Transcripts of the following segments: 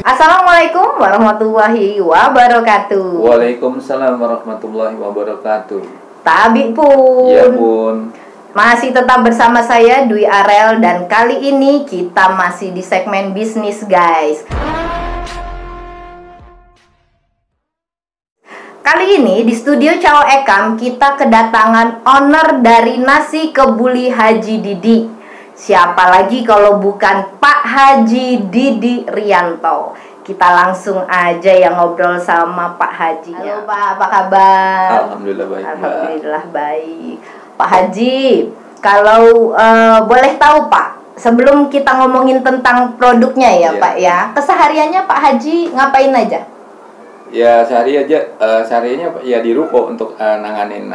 Assalamualaikum warahmatullahi wabarakatuh. Waalaikumsalam warahmatullahi wabarakatuh. Tabi pun. Ya pun. Masih tetap bersama saya Dwi Arel dan kali ini kita masih di segmen bisnis guys. Kali ini di studio Cao Ekam kita kedatangan owner dari Nasi Kebuli Haji Didi. Siapa lagi kalau bukan Pak Haji Didi Rianto. Kita langsung aja yang ngobrol sama Pak Haji. Halo Pak, apa kabar? Alhamdulillah baik. Alhamdulillah baik. Pak Haji, kalau boleh tahu Pak, sebelum kita ngomongin tentang produknya ya Pak ya, kesehariannya Pak Haji ngapain aja? Ya seharinya ya di ruko untuk nanganin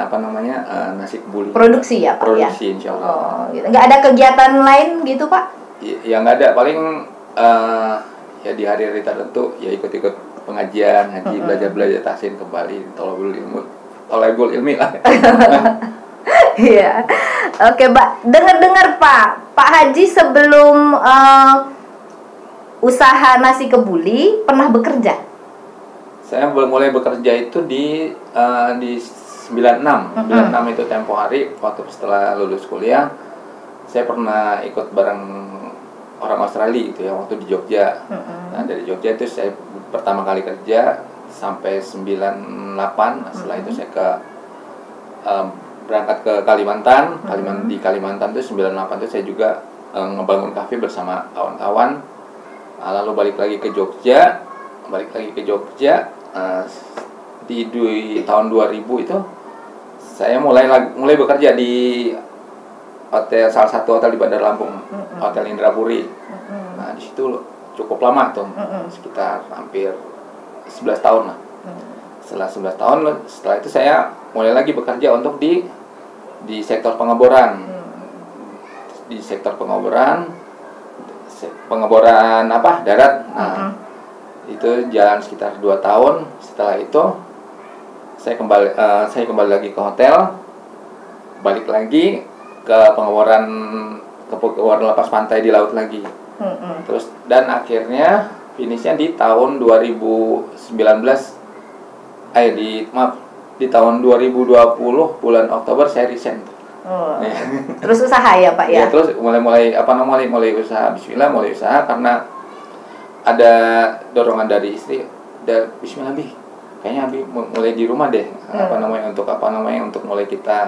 nasi kebuli. Produksi ya Pak ya? Produksi insya Allah. Oh, gitu. Nggak ada kegiatan lain gitu Pak? Ya nggak ada, paling ya di hari-hari tertentu ya ikut-ikut pengajian, haji, belajar tahsin kembali, thalabul ilmi lah. Iya. Oke Pak, dengar Pak Haji sebelum usaha nasi kebuli pernah bekerja? Saya mulai bekerja itu di 96. 96 itu tempo hari waktu setelah lulus kuliah. Saya pernah ikut bareng orang Australia gitu ya waktu di Jogja. Nah, dari Jogja itu saya pertama kali kerja sampai 98. Nah, setelah itu saya berangkat ke Kalimantan. Di Kalimantan itu 98 itu saya juga ngebangun kafe bersama kawan-kawan. Lalu balik lagi ke Jogja. Di tahun 2000 itu saya mulai bekerja di salah satu hotel di Bandar Lampung, Hotel Indrapuri. Nah, di situ cukup lama tuh, sekitar hampir 11 tahun lah. Setelah 11 tahun, setelah itu saya mulai lagi bekerja untuk di sektor pengeboran. Di sektor pengeboran darat. Nah, itu jalan sekitar 2 tahun. Setelah itu saya kembali lagi ke hotel, balik lagi ke pengeboran lepas pantai di laut lagi. Terus dan akhirnya finishnya di tahun 2019 di tahun 2020 bulan Oktober saya resign. Terus usaha ya Pak ya? Ya, terus mulai usaha. Bismillah mulai usaha karena ada dorongan dari istri. Bismillah Bi, kayaknya Abi mulai di rumah deh. Untuk mulai kita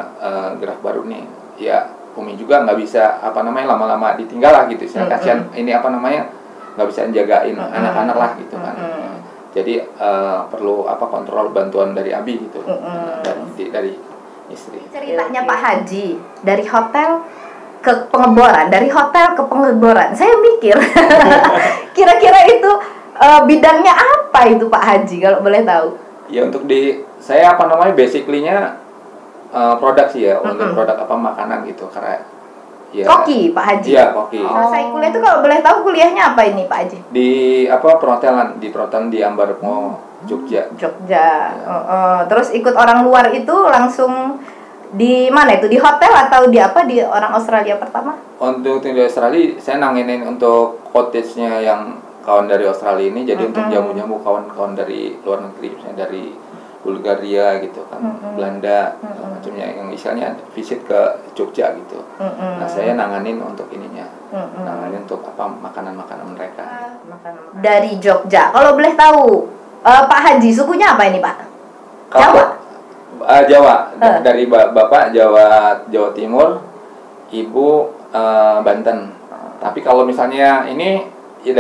gerak baru nih. Ya Umi juga nggak bisa lama-lama ditinggal lah gitu. Saya kasihan ini nggak bisa jagain anak-anak lah gitu kan. Jadi perlu kontrol bantuan dari Abi gitu. Dari istri. Ceritanya Pak Haji dari hotel ke pengeboran, saya mikir kira-kira itu bidangnya apa itu Pak Haji kalau boleh tahu? Ya untuk saya basically-nya produk sih ya, untuk produk makanan gitu karena ya koki Pak Haji. Iya, koki. Selesai kuliah itu kalau boleh tahu kuliahnya apa ini Pak Haji? Di perhotelan di Ambarukmo, Jogja. Ya. Terus ikut orang luar itu langsung di mana itu? Di hotel atau di orang Australia pertama? Untuk di Australia saya nanginin untuk cottage-nya yang kawan dari Australia ini. Jadi untuk jamu-jamu kawan-kawan dari luar negeri, misalnya dari Bulgaria gitu kan, Belanda, macamnya yang misalnya visit ke Jogja gitu. Nah, saya nanganin untuk ininya. Nanganin untuk makanan-makanan mereka. Dari Jogja. Kalau boleh tahu, Pak Haji sukunya apa ini, Pak? Jawa. Jawa. Dari bapak Jawa Timur, ibu Banten. Tapi kalau misalnya ini ya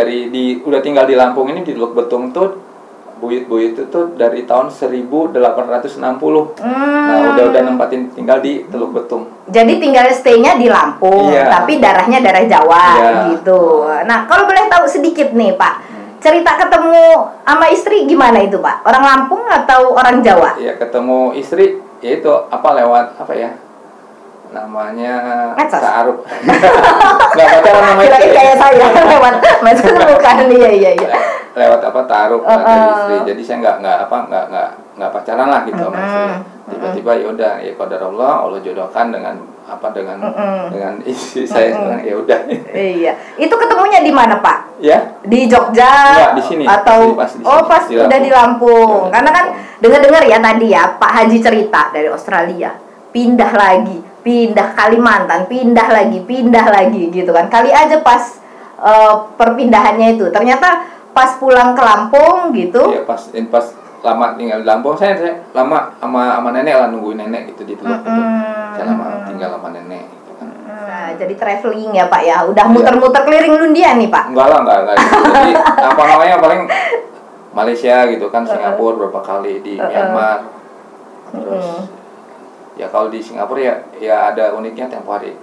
udah tinggal di Lampung ini di Teluk Betung tuh buyut itu tuh dari tahun 1860. Nah, udah nempatin tinggal di Teluk Betung. Jadi tinggal stay-nya di Lampung, tapi darahnya darah Jawa gitu. Nah, kalau boleh tahu sedikit nih, Pak. Cerita ketemu sama istri gimana itu, Pak? Orang Lampung atau orang Jawa? Ya, ketemu istri yaitu lewat namanya ta'aruf. Enggak pacaran namanya. Kayak saya lewat medsos bukan. Iya. Lewat ta'aruf dari istri. Jadi saya enggak pacaran lah gitu sama istri. Di tiba-tiba ya udah ya qadar Allah jodohkan dengan istri saya sekarang, ya udah. Iya. Itu ketemunya di mana, Pak? Ya. Di Jogja? Enggak, di sini. Atau pas di pas di udah di Lampung. Ya, Karena kan dengar-dengar ya tadi ya, Pak Haji cerita dari Australia, pindah lagi, pindah Kalimantan, pindah lagi gitu kan. Kali aja pas perpindahannya itu, ternyata pas pulang ke Lampung gitu. Iya, pas lama tinggal di Lampung, saya lama sama nenek lah, nungguin nenek gitu di Teluk gitu. Saya lama tinggal sama nenek gitu kan. Nah, jadi traveling ya Pak ya, udah muter-muter keliling dunia nih Pak? Enggak lah. Jadi paling Malaysia gitu kan, Singapura berapa kali, di Myanmar. Terus ya kalau di Singapura ya ada uniknya tempo hari.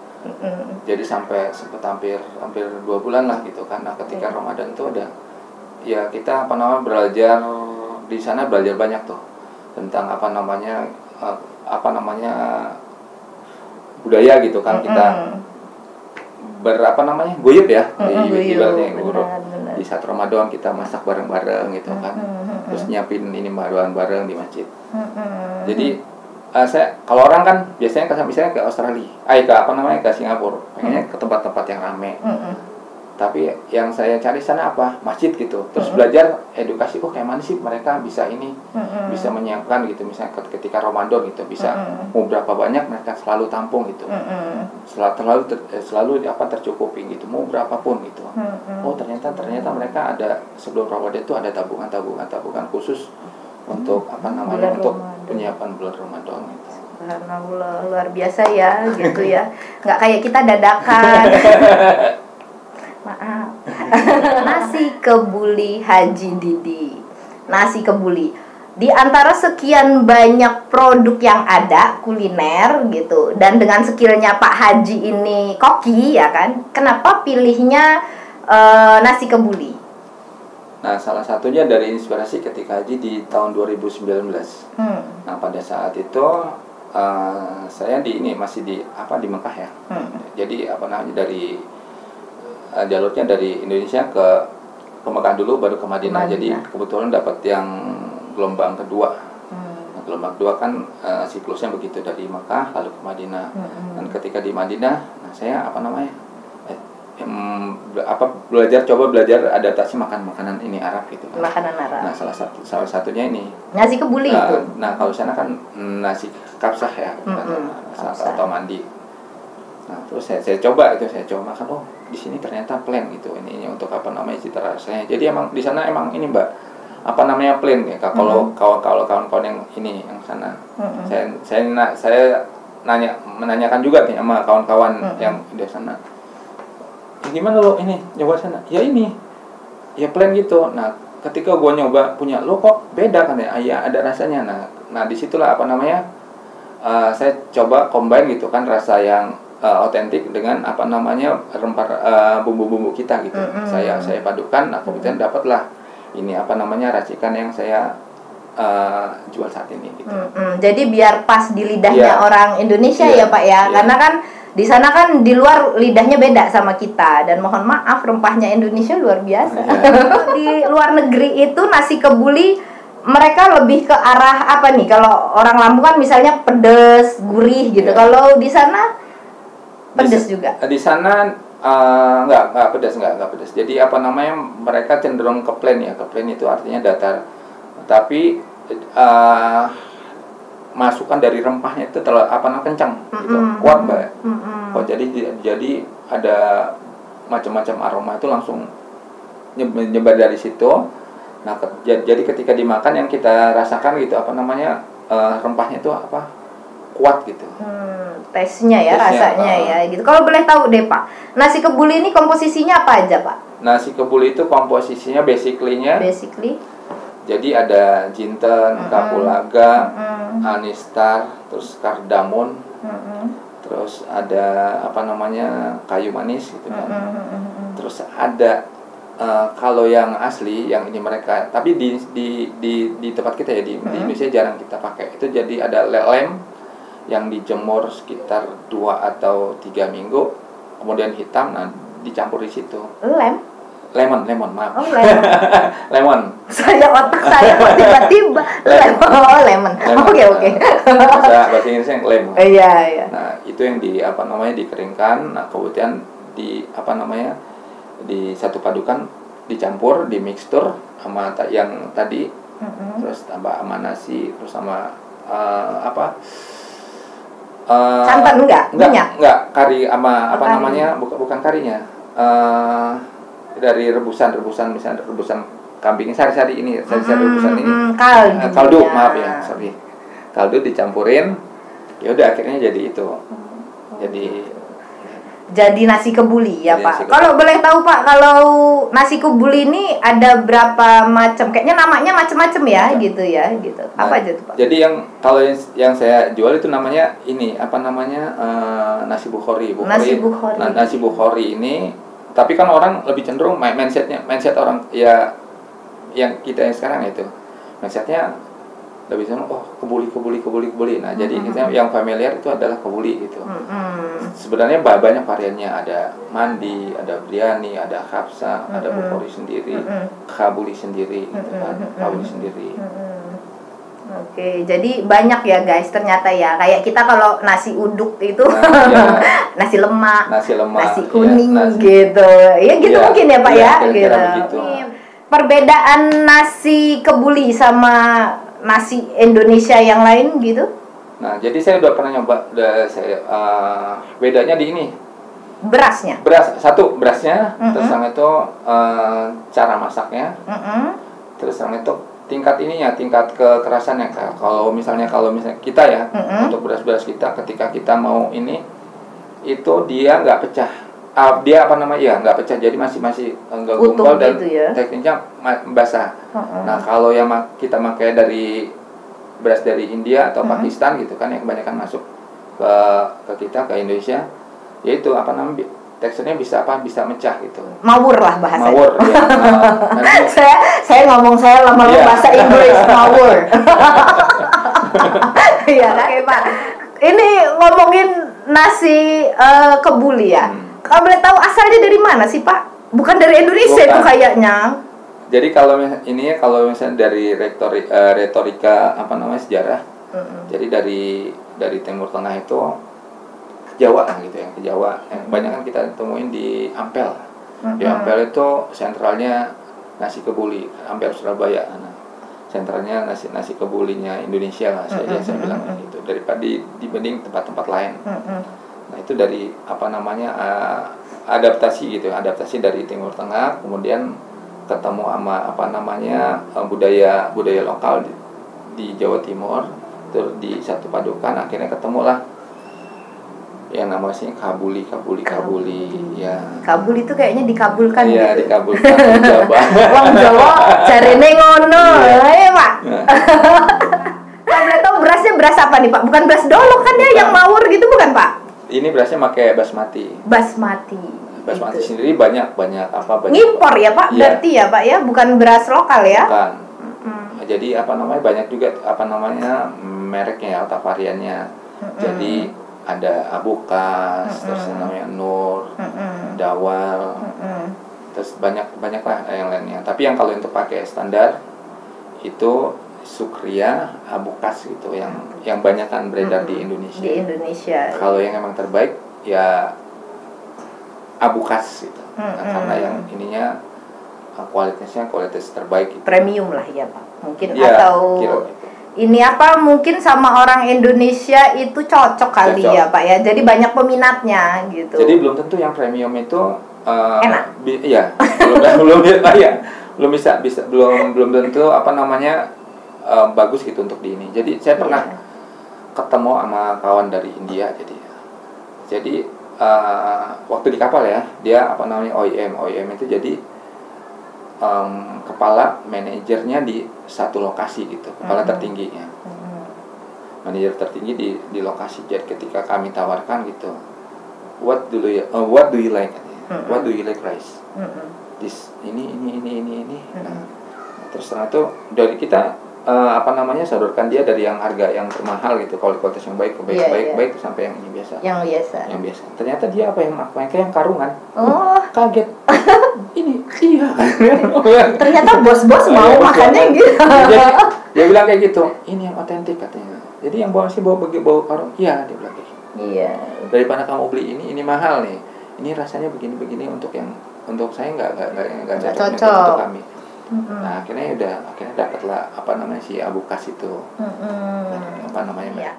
Jadi sampai sempat hampir 2 bulan lah gitu kan. Nah, ketika Ramadan tuh udah ya kita belajar di sana, belajar banyak tuh tentang budaya gitu kan. Kita guyup ya, di saat Ramadan kita masak bareng-bareng gitu kan. Terus nyiapin ini bareng di masjid. Jadi kalau orang kan biasanya misalnya ke Australia, ke Singapura, pengennya ke tempat-tempat yang ramai. Tapi yang saya cari sana apa? Masjid gitu. Terus belajar edukasi, kayak mana sih mereka bisa bisa menyiapkan gitu, misalnya ketika Ramadan gitu, bisa mau berapa banyak mereka selalu tampung gitu. Selalu tercukupi gitu, mau berapapun gitu. Ternyata mereka ada sebelum Ramadan itu ada tabungan khusus untuk untuk penyiapan bulan Ramadan gitu. Subhanallah, luar biasa ya gitu ya. Nggak kayak kita dadakan. Maaf. Nasi kebuli Haji Didi. Nasi kebuli. Di antara sekian banyak produk yang ada kuliner gitu, dan dengan skillnya Pak Haji ini koki ya kan, kenapa pilihnya nasi kebuli? Nah, salah satunya dari inspirasi ketika Haji di tahun 2019. Nah, pada saat itu saya masih di Mekah ya. Jadi dari jalurnya dari Indonesia ke Mekah dulu, baru ke Madinah. Jadi kebetulan dapat yang gelombang kedua. Nah, gelombang kedua kan siklusnya begitu, dari Mekah lalu ke Madinah. Dan ketika di Madinah, nah saya belajar adaptasi makanan ini Arab gitu kan. Makanan Arab. Nah, salah satunya ini nasi kebuli itu. Nah, kalau sana kan nasi kapsah ya, atau mandi. Nah, terus saya coba makan, di sini ternyata plain gitu. Ini untuk cita rasanya. Jadi emang di sana ini Mbak, plain ya. Kalau kawan-kawan yang yang sana. Saya menanyakan juga nih sama kawan-kawan yang di sana. Gimana lo ini nyoba sana? Ya ini. Ya plain gitu. Nah, ketika gua nyoba punya lo kok beda kan ya? Ya ada rasanya. Nah disitulah saya coba combine gitu kan, rasa yang otentik dengan rempah bumbu-bumbu kita gitu. Saya padukan, kemudian dapatlah ini racikan yang saya jual saat ini gitu. Jadi biar pas di lidahnya orang Indonesia ya Pak ya. Karena kan di sana kan di luar lidahnya beda sama kita, dan mohon maaf rempahnya Indonesia luar biasa. Di luar negeri itu nasi kebuli mereka lebih ke arah apa nih? Kalau orang Lampung kan misalnya pedes, gurih gitu. Kalau di sana pedes juga. Di sana enggak pedas. Jadi mereka cenderung ke plain ya. Ke plain itu artinya datar. Tapi masukan dari rempahnya itu kencang gitu. Kuat, Mbak. Jadi ada macam-macam aroma itu langsung nyebar dari situ. Nah, jadi ketika dimakan yang kita rasakan gitu rempahnya itu kuat gitu. Taste-nya ya, rasanya ya gitu. Kalau boleh tahu deh Pak, nasi kebuli ini komposisinya apa aja Pak? Nasi kebuli itu komposisinya basically jadi ada jinten, kapulaga, anistar, terus kardamon, terus ada kayu manis gitu kan. Terus ada kalau yang asli yang ini mereka, tapi di tempat kita ya di Indonesia jarang kita pakai. Itu jadi ada lem yang dijemur sekitar 2 atau 3 minggu, kemudian hitam, dicampur di situ. Lem lemon, maaf. Oh, lemon. Lemon. Otak saya kok tiba-tiba lemon. Oh, lemon. Oke. Bahasa Inggrisnya lemon. Iya. Nah, itu yang dikeringkan. Nah, kemudian disatu padukan, dicampur, dimixtur sama yang tadi. Terus tambah sama nasi, terus sama santan enggak? Enggak, kari sama bukan karinya. Dari rebusan misalnya rebusan kambing sari-sari rebusan ini kaldu maaf ya, sorry, kaldu dicampurin, ya udah akhirnya jadi itu, jadi nasi kebuli ya Pak. Kalau boleh tahu Pak, kalau nasi kebuli ini ada berapa macam? Kayaknya namanya macam-macam ya, gitu. Apa aja tuh Pak? Jadi kalau yang saya jual itu namanya nasi bukhori. Nasi bukhori ini, tapi kan orang lebih cenderung mindset orang ya, yang kita yang sekarang itu mindsetnya lebih cenderung kebuli. Nah, jadi kita yang familiar itu adalah kebuli gitu. Sebenarnya banyak variannya, ada mandi, ada biryani, ada khabsa, ada bukhori sendiri, kabuli sendiri gitu kan, kabuli sendiri. Oke, jadi banyak ya guys ternyata ya. Kayak kita kalau nasi uduk itu nasi lemak, nasi kuning gitu. Ya gitu mungkin ya Pak ya, gitu. Perbedaan nasi kebuli sama nasi Indonesia yang lain gitu? Nah, jadi saya udah pernah nyoba, bedanya di ini. Berasnya. Berasnya, terus yang itu cara masaknya. Terus yang itu tingkat kekerasannya. Kalau misalnya kita ya, untuk beras kita ketika kita mau ini, itu dia nggak pecah. Dia nggak pecah, jadi masih nggak gumpal dan gitu ya? tekniknya basah. Nah, kalau yang kita pakai dari beras dari India atau Pakistan gitu kan, yang kebanyakan masuk ke kita, ke Indonesia, yaitu teksturnya bisa mecah gitu. Mawur lah bahasanya. Mawur ya. saya ngomong lama-lama bahasa Inggris mawur. Iya, oke Pak. Ini ngomongin nasi kebuli ya. Kalau boleh tahu asalnya dari mana sih Pak? Bukan dari Indonesia itu kayaknya. Jadi kalau misalnya dari retorika sejarah. Jadi dari Timur Tengah itu Jawa gitu ya, ke Jawa. Yang kebanyakan kita temuin di Ampel. Di Ampel itu sentralnya nasi kebuli, Ampel Surabaya. Nah, sentralnya nasi kebulinya Indonesia lah, saya bilang gitu, daripada dibanding tempat-tempat lain. Nah, itu dari adaptasi dari Timur Tengah, kemudian ketemu sama budaya lokal di Jawa Timur, terus di satu padukan akhirnya ketemulah yang namanya kabuli ya. Kabuli itu kayaknya dikabulkan gitu. Iya, dikabulkan Jawa. Wong Jawa jarene ngono. Ya, Pak. Kalau boleh tahu berasnya beras apa nih, Pak? Bukan beras dolok kan ya, yang mawur gitu bukan, Pak? Ini berasnya pakai basmati. Basmati gitu. Sendiri banyak ngimpor ya, Pak? Iya. Berarti ya, Pak ya, bukan beras lokal ya? Bukan. Jadi banyak juga mereknya ya, atau variannya. Jadi ada Abukas, terus namanya Nur, Dawal, terus banyak lah yang lainnya. Tapi yang kalau untuk pakai standar itu Sukria, Abukas gitu, yang banyak kan beredar di Indonesia. Di Indonesia. Kalau yang emang terbaik ya Abukas gitu. Karena yang ininya kualitas terbaik gitu. Premium lah ya Pak. Mungkin ya, atau ini mungkin sama orang Indonesia itu cocok kali ya Pak ya. Jadi banyak peminatnya gitu. Jadi belum tentu yang premium itu enak. Iya, belum tentu bagus gitu untuk di ini. Jadi saya pernah ketemu sama kawan dari India jadi waktu di kapal ya, dia OEM itu jadi kepala manajernya di satu lokasi gitu, kepala tertingginya, manajer tertinggi di lokasi. Jadi ketika kami tawarkan gitu, what do you like, what do you like rice, this ini. Nah, terus setelah itu dari kita apa namanya, sodorkan dia dari yang harga yang termahal gitu, kualitas yang baik baik sampai yang ini biasa. Yang biasa. Ternyata dia apa yang pakai yang karungan. Oh, kaget. Ini iya. Ternyata bos-bos mau makannya gitu. Jadi, dia bilang kayak gitu. Ini yang otentik katanya. Jadi yang bawa karung. Iya, dia bilang kayak gitu. Iya. Daripada kamu beli ini mahal nih. Ini rasanya begini untuk saya nggak cocok untuk kami. Nah akhirnya dapatlah apa namanya si Abukas itu. Apa namanya? Ya.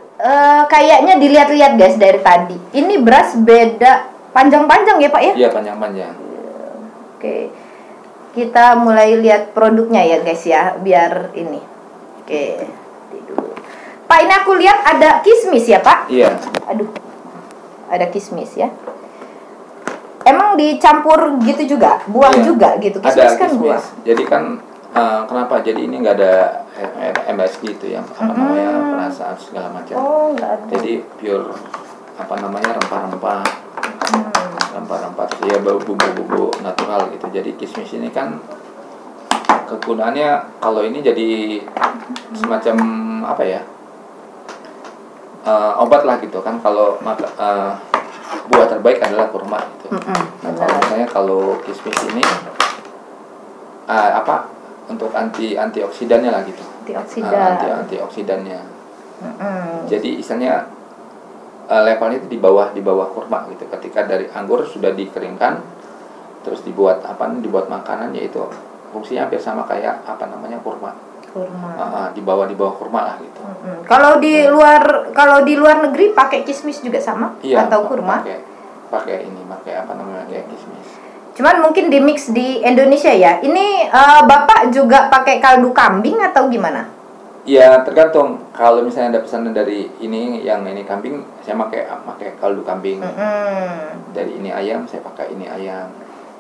Kayaknya dilihat-lihat guys dari tadi. Ini beras beda panjang-panjang ya Pak ya? Iya, panjang-panjang. Oke. Kita mulai lihat produknya ya guys ya, biar ini. Oke. Dulu. Pak, ini aku lihat ada kismis ya Pak? Iya. Aduh. Ada kismis ya. Emang dicampur gitu juga, buah juga gitu. Kismis kan buah. Jadi kan kenapa? Jadi ini nggak ada MSG itu yang apa namanya perasaan segala macam. Oh, nggak ada. Jadi pure apa namanya rempah-rempah, ya bumbu-bumbu natural gitu. Jadi kismis ini kan kegunaannya kalau ini jadi semacam apa ya? Obat lah gitu kan. Kalau buah terbaik adalah kurma gitu. Nah, kalau kismis ini untuk antioksidannya lah gitu. Antioksidannya. Jadi istilahnya levelnya itu di bawah kurma gitu. Ketika dari anggur sudah dikeringkan terus dibuat makanan, yaitu fungsinya hampir sama kayak apa namanya kurma. Di bawah kurma lah gitu. Kalau di luar negeri pakai kismis juga sama atau kurma? Pakai apa namanya kayak kismis. Cuman mungkin di mix di Indonesia ya. Ini Bapak juga pakai kaldu kambing atau gimana? Ya tergantung. Kalau misalnya ada pesanan dari ini kambing, saya pakai kaldu kambing. Dari ini ayam, saya pakai ini ayam.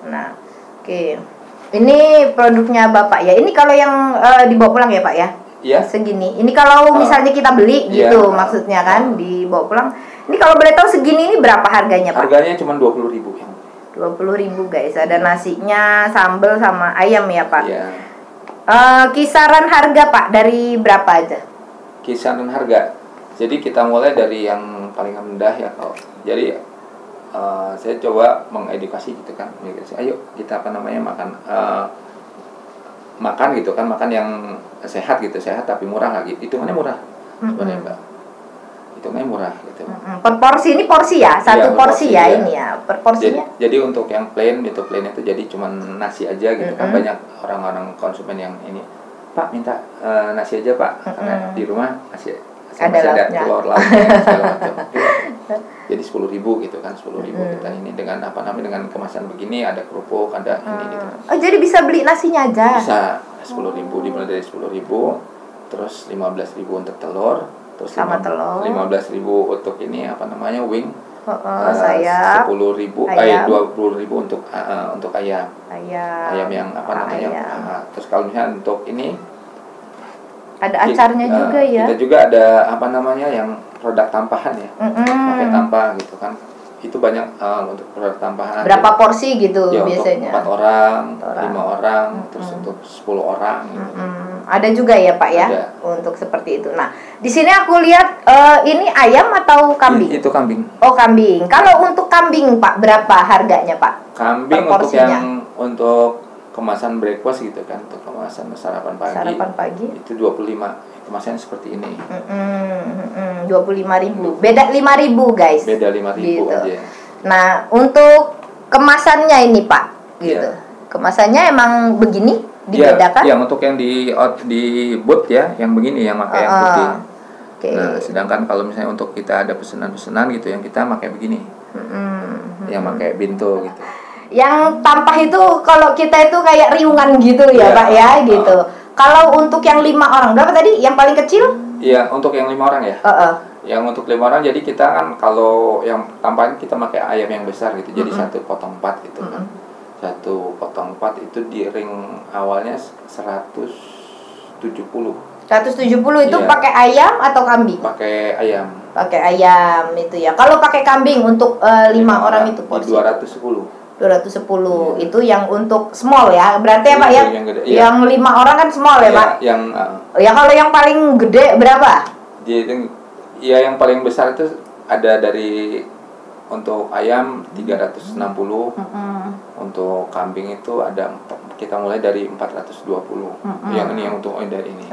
Nah, oke. Ini produknya Bapak ya. Ini kalau yang dibawa pulang ya Pak ya? Iya. Segini. Ini kalau misalnya kita beli gitu maksudnya kan dibawa pulang. Ini kalau boleh tahu segini ini berapa harganya Pak? Harganya cuma 20.000 ya. 20.000 guys. Ada nasinya, sambal sama ayam ya Pak? Iya. Kisaran harga Pak dari berapa aja? Kisaran harga. Jadi kita mulai dari yang paling rendah ya kalau. Jadi saya coba mengedukasi gitu kan, ayo kita makan gitu kan, makan yang sehat tapi murah lagi. Hitungannya murah sebenarnya Mbak. Hitungannya murah gitu. Per porsi ini porsi ya, satu porsi ya ini ya per porsinya. Jadi untuk yang plain itu jadi cuman nasi aja gitu kan. Banyak orang-orang konsumen yang ini, Pak minta nasi aja Pak, karena di rumah masih ada telur lauknya segala macam. Jadi 10.000 gitu kan, 10.000 kita ini dengan dengan kemasan begini, ada kerupuk, ada ini gitu. Oh jadi bisa beli nasinya aja? Bisa 10.000, dimulai dari 10.000, terus 15.000 untuk telur, terus sama telur 15.000 untuk ini wing. Sayap 10.000, 20.000 untuk ayam. Ayam yang terus kalau misalnya untuk ini ada acarnya juga ya. Kita juga ada yang produk tampahan ya. Pakai tampah gitu kan. Itu banyak untuk produk tampahan. Berapa porsi gitu ya, biasanya? Untuk 4 orang, 5 orang, terus untuk 10 orang gitu. Ada juga ya Pak ya? Ada. Untuk seperti itu. Nah, di sini aku lihat ini ayam atau kambing? Itu kambing. Oh, kambing. Kalau untuk kambing Pak, berapa harganya Pak? Kambing untuk kemasan breakfast gitu kan, untuk kemasan sarapan pagi itu 25, kemasannya seperti ini. 25.000, beda 5.000 guys. Beda 5.000 gitu aja. Nah untuk kemasannya ini Pak gitu, kemasannya emang begini dibedakan? Yang untuk yang di booth ya, yang begini yang pakai yang putih. Nah sedangkan kalau misalnya untuk kita ada pesanan-pesanan gitu, yang kita pakai begini, yang pakai bintu gitu. Yang tampah itu kalau kita itu kayak riungan gitu ya Pak ya gitu. Kalau untuk yang 5 orang berapa tadi? Yang paling kecil? Iya, untuk yang 5 orang ya. Yang untuk 5 orang, jadi kita kan kalau yang tampahnya kita pakai ayam yang besar gitu. Jadi 1 potong 4 gitu kan. 1 potong 4 itu di ring awalnya 170. 170 itu pakai ayam atau kambing? Pakai ayam. Pakai ayam itu ya. Kalau pakai kambing untuk 5 orang itu porsi? 210. 210. Itu yang untuk small ya. Berarti ya Pak ya? Yang gede, yang 5 orang kan small ya, Pak? Yang ya kalau yang paling gede berapa? Ya yang paling besar itu ada dari untuk ayam 360. Untuk kambing itu ada kita mulai dari 420. Yang ini yang untuk dari ini.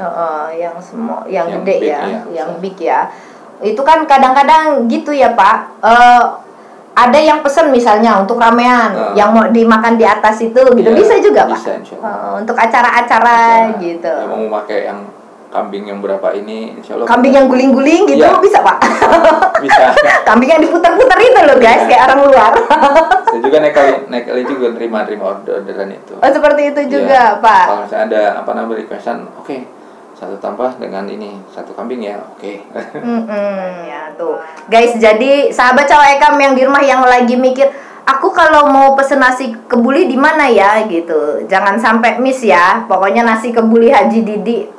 Yang small, yang gede big, ya, iya, yang big ya. Itu kan kadang-kadang gitu ya, Pak. Ada yang pesen misalnya untuk ramean yang mau dimakan di atas itu gitu, bisa juga bisa, Pak? Untuk acara-acara gitu. Ya, mau pakai yang kambing yang berapa ini, insya Allah. Kambing yang guling-guling gitu bisa Pak? Bisa. Kambing yang diputar-putar itu loh guys, kayak orang luar. Saya juga naik kali juga terima orderan itu. Oh seperti itu juga Pak? Kalau misalnya ada requestan, oke. Satu tambah dengan ini, satu kambing ya, oke. Ya tuh guys, jadi sahabat Cowok Ekam yang di rumah yang lagi mikir, aku kalau mau pesen nasi kebuli di mana ya gitu, jangan sampai miss ya. Pokoknya nasi kebuli Haji Didi,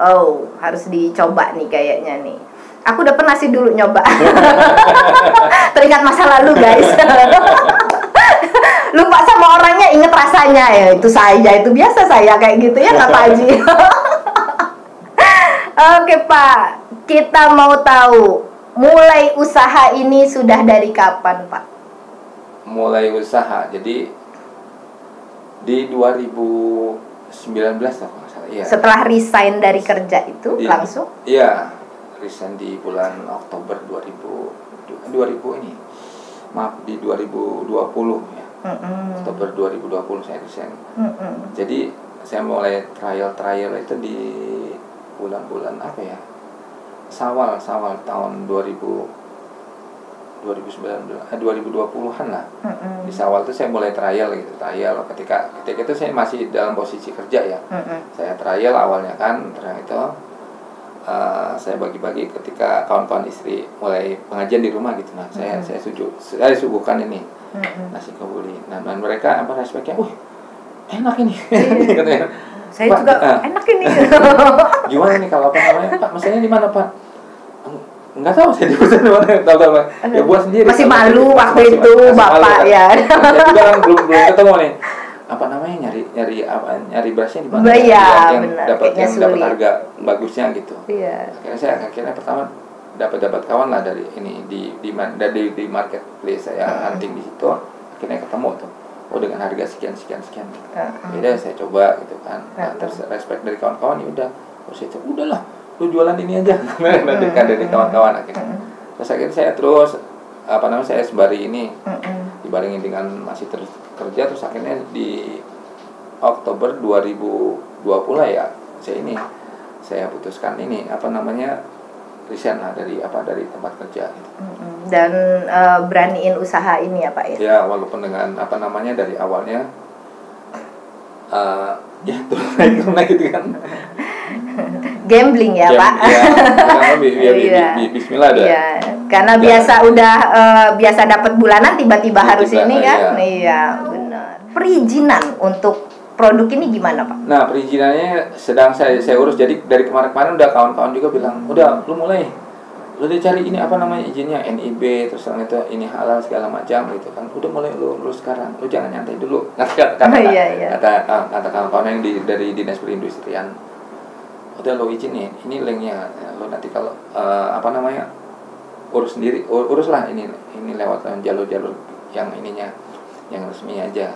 harus dicoba nih kayaknya nih. Aku udah pernah sih dulu nyoba. Teringat masa lalu guys. Lupa sama orangnya, inget rasanya ya. Itu biasa saya kayak gitu ya Kak Haji. Oke Pak, kita mau tahu mulai usaha ini sudah dari kapan Pak? Mulai usaha, jadi di 2019 kalau nggak salah. Setelah resign dari kerja itu langsung? Iya, resign di bulan Oktober 2020 ya. Oktober 2020 saya resign. Jadi saya mulai trial itu di bulan-bulan apa ya? Sawal tahun 2020-an lah. Di Sawal itu saya mulai trial ketika itu saya masih dalam posisi kerja ya. Saya trial awalnya kan, itu saya bagi-bagi ketika kawan-kawan istri mulai pengajian di rumah gitu. Nah, saya suguhkan ini nasi kebuli. Nah, dan mereka respeknya, enak ini. Katanya. Saya Pak, juga enak ini. Gimana nih kalau Pak, mesennya di mana Pak? Enggak tahu saya dipesan di mana. Tahu. Ya buat sendiri. Masih malu waktu itu Bapak ya. Saya juga kan belum ketemu nih. Nyari berasnya di mana? Yang dapat harga bagusnya gitu. Iya. Akhirnya pertama dapat kawan lah dari ini di marketplace saya hunting di situ. Akhirnya ketemu tuh. Dengan harga sekian. Yaudah saya coba gitu kan. Terus respect dari kawan-kawan, ya udah. Terus saya coba, udahlah, lu jualan ini aja. Dari kawan-kawan akhirnya. Terus akhirnya saya saya sembari ini dibarengin dengan masih terus kerja. Terus akhirnya di Oktober 2020 ya saya putuskan resign lah dari tempat kerja gitu. Dan beraniin usaha ini ya Pak ya? Ya, walaupun dengan dari awalnya naik gitu kan. Gambling ya Pak? Bismillah ada. Iya, karena biasa dapat bulanan tiba-tiba harus ini kan? Iya, benar. Perizinan untuk produk ini gimana Pak? Nah, perizinannya sedang saya urus. Jadi dari kemarin udah kawan-kawan juga bilang, udah lu mulai, lu cari ini izinnya NIB, terus itu ini halal segala macam gitu kan. Udah mulai lu sekarang, lu jangan nyantai dulu. Kata kawan-kawan yang dari dinas perindustrian, udah lu izinin, ini linknya, lu nanti kalau urus sendiri, uruslah ini lewat jalur yang ininya, yang resmi aja.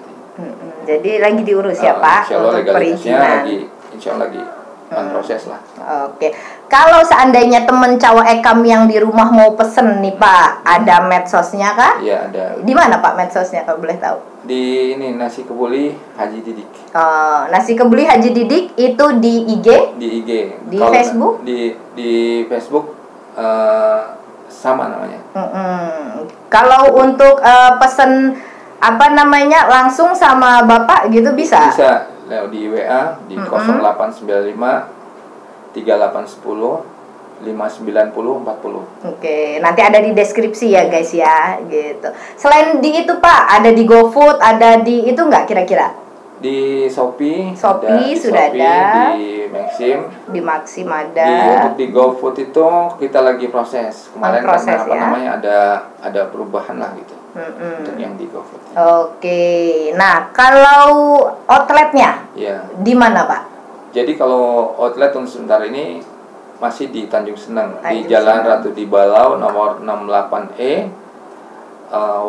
Jadi lagi diurus ya Pak untuk perizinan. Insya Allah lagi proses lah. Oke. Kalau seandainya temen Cowok Ekam yang di rumah mau pesen nih Pak, ada medsosnya kah? Iya ada. Di mana Pak medsosnya kalau boleh tahu? Di ini Nasi Kebuli Haji Didik. Nasi Kebuli Haji Didik itu di IG? Di IG. Di Facebook? Di Facebook sama namanya. Kalau untuk pesen langsung sama Bapak gitu bisa? Bisa, di WA di 0895 3810 590 40. Oke, nanti ada di deskripsi ya guys ya, gitu. Selain di itu Pak, ada di GoFood, ada di itu nggak kira-kira? Di Shopee sudah ada. Di Maxim. Di Maxim ada. Untuk di GoFood itu kita lagi proses. Kemarin proses, ada perubahan lah gitu. untuk yang di GoFood. Oke. Nah, kalau outletnya Ya. di mana, Pak? Jadi kalau outlet untuk sebentar ini masih di Tanjung Seneng, di Tanjung Jalan Seneng. Ratu Dibalau nomor 68E,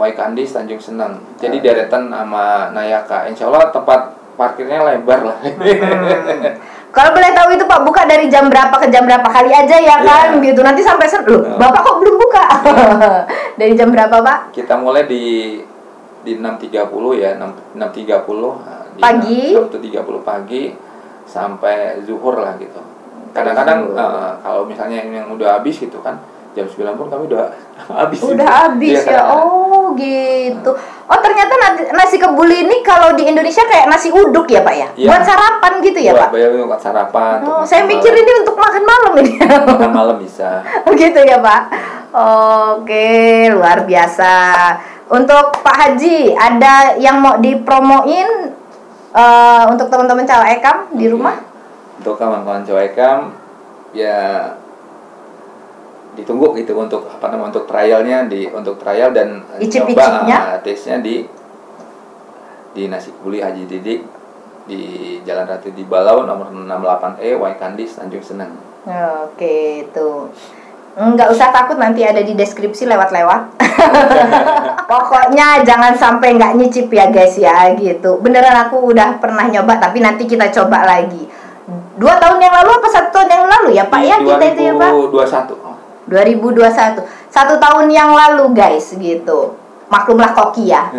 Waikandis Tanjung Seneng. Jadi deretan sama Nayaka. Insya Allah tempat parkirnya lebar lah. Kalau boleh tahu itu Pak, buka dari jam berapa ke jam berapa, kali aja ya kan, gitu. Nanti sampai loh, Bapak kok belum buka? Dari jam berapa, Pak? Kita mulai di 6.30 ya, 6.30 Pagi? 6.30 pagi sampai zuhur lah gitu. Kadang-kadang kalau misalnya yang udah habis gitu kan, jam 9 pun kami udah habis. Udah habis ya. Oh, gitu. Oh, ternyata nasi kebuli ini kalau di Indonesia kayak nasi uduk ya, Pak ya? Iya. Buat sarapan gitu ya, Pak? Buat sarapan. Oh, saya mikir ini untuk makan malam ini. Makan malam bisa. Oh, gitu ya, Pak? Oke, luar biasa. Untuk Pak Haji, ada yang mau dipromoin untuk teman-teman Cawak Ekam di rumah? Untuk kawan-kawan Cawak Ekam, ya ditunggu gitu untuk untuk trialnya, untuk trial dan Icip-icipnya? tesnya di nasi kebuli Haji Didik di Jalan Ratu Dibalau nomor 68E, Waikandis Tanjung Seneng. Oke, itu. Nggak usah takut, nanti ada di deskripsi lewat-lewat. Pokoknya jangan sampai nggak nyicip ya guys ya, gitu. Beneran aku udah pernah nyoba, tapi nanti kita coba lagi. 2 tahun yang lalu apa 1 tahun yang lalu ya Pak ya, kita itu ya Pak? 2021. 1 tahun yang lalu guys, gitu. Maklumlah koki ya.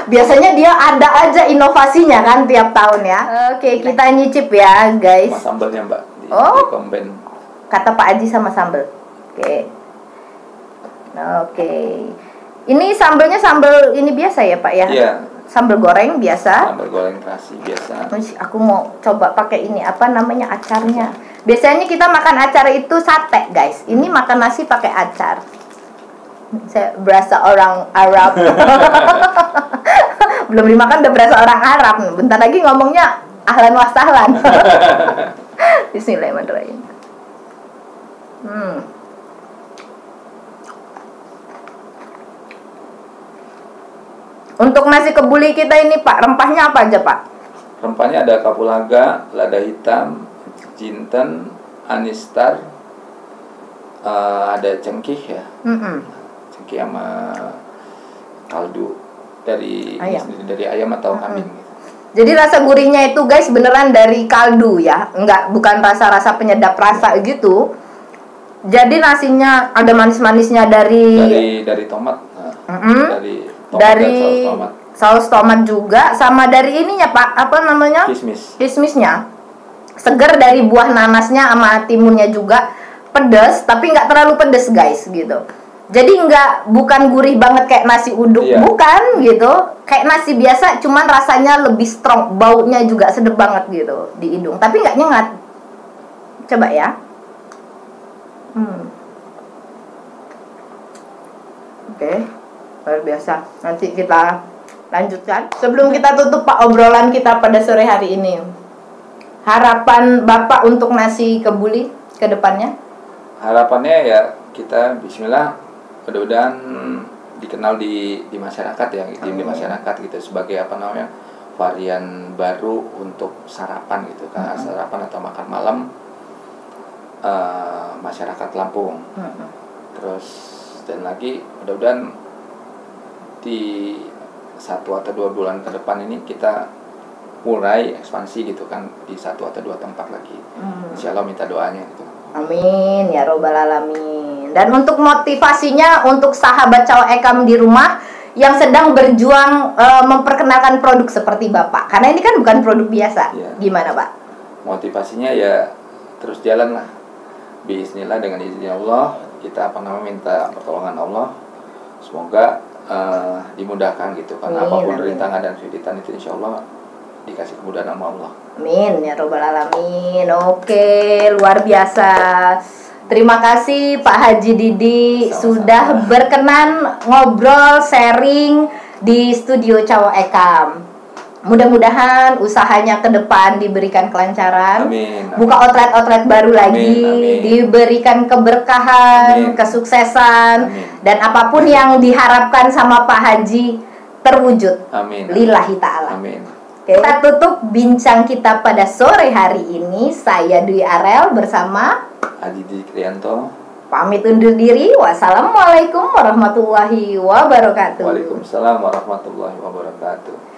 Biasanya dia ada aja inovasinya kan tiap tahun ya. Oke, kita nyicip ya guys. Sama sambalnya Mbak, di combine. Kata Pak Haji sama sambal. Oke. Ini sambelnya sambal ini biasa ya Pak ya? Iya. Sambal goreng biasa. Sambal goreng terasi biasa. Aku mau coba pakai ini, apa namanya, acarnya. Biasanya kita makan acar itu sate guys. Ini makan nasi pakai acar. Saya berasa orang Arab. Belum dimakan udah berasa orang Arab. Bentar lagi ngomongnya ahlan wa sahlan. Bismillahirrahmanirrahim. Untuk nasi kebuli kita ini Pak, rempahnya apa aja Pak? Rempahnya ada kapulaga, lada hitam, jinten, anistar, ada cengkih ya. Cengkih sama kaldu dari ayam atau kambing. Jadi rasa gurihnya itu guys beneran dari kaldu ya, bukan rasa-rasa penyedap rasa gitu. Jadi nasinya ada manis-manisnya dari tomat. Dari saus tomat juga, sama dari ininya Pak, apa namanya? Kismisnya. Seger dari buah nanasnya sama timunnya juga. Pedas, tapi nggak terlalu pedas guys gitu. Jadi bukan gurih banget kayak nasi uduk, bukan gitu. Kayak nasi biasa, cuman rasanya lebih strong, baunya juga sedap banget gitu di hidung. Tapi nggak nyengat. Coba ya. Oke. Luar biasa. Nanti kita lanjutkan. Sebelum kita tutup Pak obrolan kita pada sore hari ini, harapan Bapak untuk nasi kebuli ke depannya? Harapannya ya kita bismillah mudah-mudahan dikenal di masyarakat ya, di masyarakat gitu sebagai varian baru untuk sarapan gitu kan, sarapan atau makan malam masyarakat Lampung. Terus dan lagi mudah-mudahan di 1 atau 2 bulan ke depan ini kita mulai ekspansi gitu kan di 1 atau 2 tempat lagi. Insya Allah minta doanya gitu. Amin ya robbal alamin. Dan untuk motivasinya untuk sahabat Cawak Ekam di rumah yang sedang berjuang memperkenalkan produk seperti Bapak, karena ini kan bukan produk biasa. Gimana Pak? Motivasinya ya terus jalan lah. Bismillah dengan izin Allah kita minta pertolongan Allah. Semoga dimudahkan gitu kan, apapun rintangan dan kesulitan itu insya Allah dikasih kemudahan sama Allah. Amin ya robbal alamin. Oke, luar biasa. Terima kasih Pak Haji Didi sudah berkenan ngobrol sharing di studio Cawak Ekam. Mudah-mudahan usahanya ke depan diberikan kelancaran. Amin. Buka outlet-outlet baru lagi. Amin. Diberikan keberkahan, kesuksesan, dan apapun yang diharapkan sama Pak Haji terwujud. Amin. Lillahi ta'ala. Amin. Oke, kita tutup bincang kita pada sore hari ini. Saya Dwi Arel bersama Haji Didi Krianto. Pamit undur diri. Wassalamualaikum warahmatullahi wabarakatuh. Waalaikumsalam warahmatullahi wabarakatuh.